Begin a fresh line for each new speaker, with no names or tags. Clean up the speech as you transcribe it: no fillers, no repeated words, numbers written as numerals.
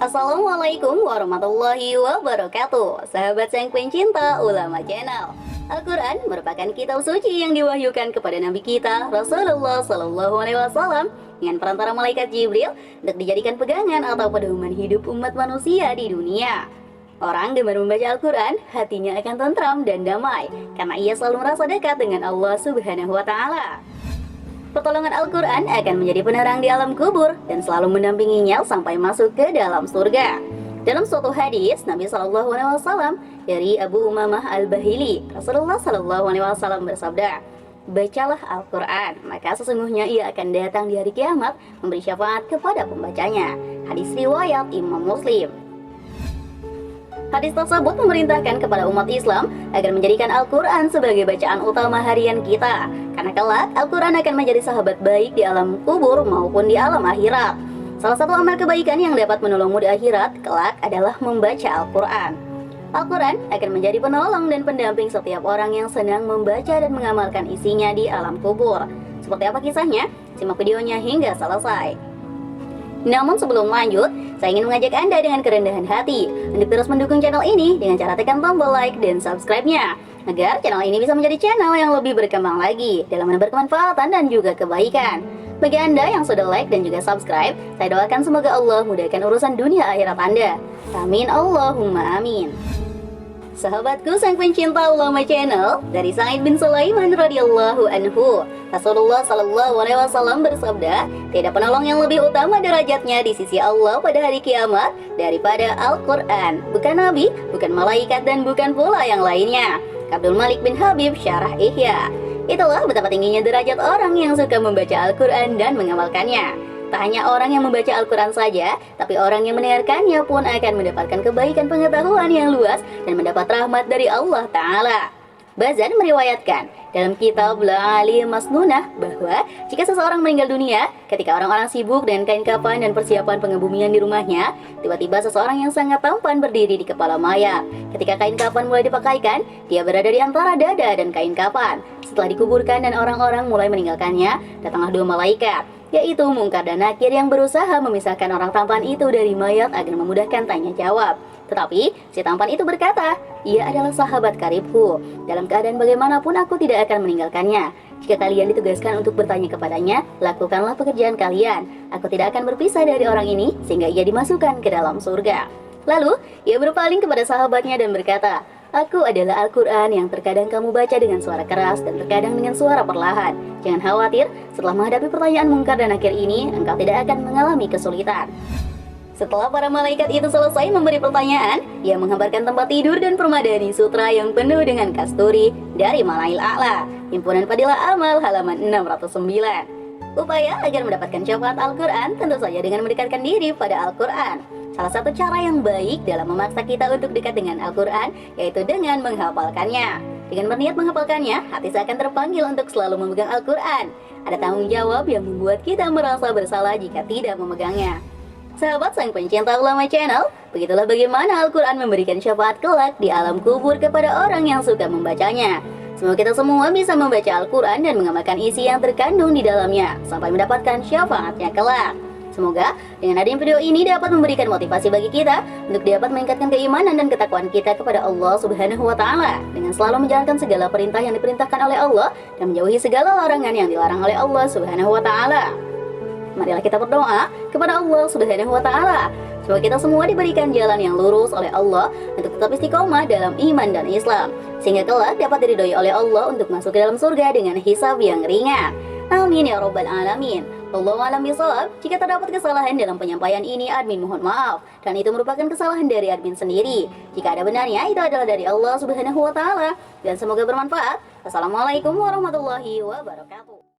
Assalamualaikum warahmatullahi wabarakatuh. Sahabat sang pencinta ulama channel. Al-Quran merupakan kitab suci yang diwahyukan kepada Nabi kita Rasulullah SAW dengan perantara malaikat Jibril untuk dijadikan pegangan atau pedoman hidup umat manusia di dunia. Orang gemar membaca Al-Quran, hatinya akan tentram dan damai karena ia selalu merasa dekat dengan Allah Subhanahu wa Ta'ala. Pertolongan Al-Quran akan menjadi penerang di alam kubur dan selalu mendampinginya sampai masuk ke dalam surga. Dalam suatu hadis, Nabi SAW dari Abu Umamah Al-Bahili, Rasulullah SAW bersabda, "Bacalah Al-Quran, maka sesungguhnya ia akan datang di hari kiamat memberi syafaat kepada pembacanya." Hadis riwayat Imam Muslim. Hadis tersebut memerintahkan kepada umat Islam agar menjadikan Al-Quran sebagai bacaan utama harian kita, karena kelak Al-Quran akan menjadi sahabat baik di alam kubur maupun di alam akhirat. Salah satu amal kebaikan yang dapat menolongmu di akhirat kelak adalah membaca Al-Quran. Al-Quran akan menjadi penolong dan pendamping setiap orang yang senang membaca dan mengamalkan isinya di alam kubur. Seperti apa kisahnya? Simak videonya hingga selesai. Namun sebelum lanjut, saya ingin mengajak Anda dengan kerendahan hati untuk terus mendukung channel ini dengan cara tekan tombol like dan subscribe-nya, agar channel ini bisa menjadi channel yang lebih berkembang lagi dalam menebar kemanfaatan dan juga kebaikan. Bagi Anda yang sudah like dan juga subscribe, saya doakan semoga Allah mudahkan urusan dunia akhirat Anda. Amin Allahumma amin. Sahabatku sang pencinta ulama channel, dari Sa'id bin Sulaiman radhiyallahu anhu, Rasulullah SAW bersabda, "Tidak penolong yang lebih utama derajatnya di sisi Allah pada hari kiamat daripada Al-Quran. Bukan nabi, bukan malaikat, dan bukan pula yang lainnya." Abdul Malik bin Habib, Syarah Ihya. Itulah betapa tingginya derajat orang yang suka membaca Al-Quran dan mengamalkannya. Tak hanya orang yang membaca Al-Quran saja, tapi orang yang mendengarkannya pun akan mendapatkan kebaikan pengetahuan yang luas dan mendapat rahmat dari Allah Ta'ala. Bazan meriwayatkan dalam kitab La'ali Masnunah bahwa jika seseorang meninggal dunia, ketika orang-orang sibuk dengan kain kafan dan persiapan pengebumian di rumahnya, tiba-tiba seseorang yang sangat tampan berdiri di kepala mayat. Ketika kain kafan mulai dipakaikan, dia berada di antara dada dan kain kafan. Setelah dikuburkan dan orang-orang mulai meninggalkannya, datanglah dua malaikat, yaitu Mungkar dan Nakir, yang berusaha memisahkan orang tampan itu dari mayat agar memudahkan tanya jawab. Tetapi si tampan itu berkata, "Ia adalah sahabat karibku. Dalam keadaan bagaimanapun aku tidak akan meninggalkannya. Jika kalian ditugaskan untuk bertanya kepadanya, lakukanlah pekerjaan kalian. Aku tidak akan berpisah dari orang ini sehingga ia dimasukkan ke dalam surga." Lalu ia berpaling kepada sahabatnya dan berkata, "Aku adalah Al-Quran yang terkadang kamu baca dengan suara keras dan terkadang dengan suara perlahan. Jangan khawatir, setelah menghadapi pertanyaan Mungkar dan Nakir ini, engkau tidak akan mengalami kesulitan." Setelah para malaikat itu selesai memberi pertanyaan, ia menghamparkan tempat tidur dan permadani sutra yang penuh dengan kasturi dari Malail A'la, Himpunan Fadilah Amal halaman 609. Upaya agar mendapatkan syafaat Al-Quran tentu saja dengan mendekatkan diri pada Al-Quran. Salah satu cara yang baik dalam memaksa kita untuk dekat dengan Al-Quran yaitu dengan menghafalkannya. Dengan berniat menghafalkannya, hati seakan terpanggil untuk selalu memegang Al-Quran. Ada tanggung jawab yang membuat kita merasa bersalah jika tidak memegangnya. Sahabat sang pencinta ulama channel, begitulah bagaimana Al-Quran memberikan syafaat kelak di alam kubur kepada orang yang suka membacanya. Semoga kita semua bisa membaca Al-Quran dan mengamalkan isi yang terkandung di dalamnya sampai mendapatkan syafaatnya kelak. Semoga dengan adanya video ini dapat memberikan motivasi bagi kita untuk dapat meningkatkan keimanan dan ketakwaan kita kepada Allah Subhanahu wa Ta'ala dengan selalu menjalankan segala perintah yang diperintahkan oleh Allah dan menjauhi segala larangan yang dilarang oleh Allah Subhanahu wa Ta'ala. Marilah kita berdoa kepada Allah Subhanahu wa Ta'ala. Semoga kita semua diberikan jalan yang lurus oleh Allah untuk tetap istiqomah dalam iman dan Islam, sehingga kelak dapat diridhoi oleh Allah untuk masuk ke dalam surga dengan hisab yang ringan. Amin ya Rabbal Alamin. Wallahu a'lam bishawab. Jika terdapat kesalahan dalam penyampaian ini, admin mohon maaf, dan itu merupakan kesalahan dari admin sendiri. Jika ada benarnya, itu adalah dari Allah Subhanahu wa Ta'ala, dan semoga bermanfaat. Assalamualaikum warahmatullahi wabarakatuh.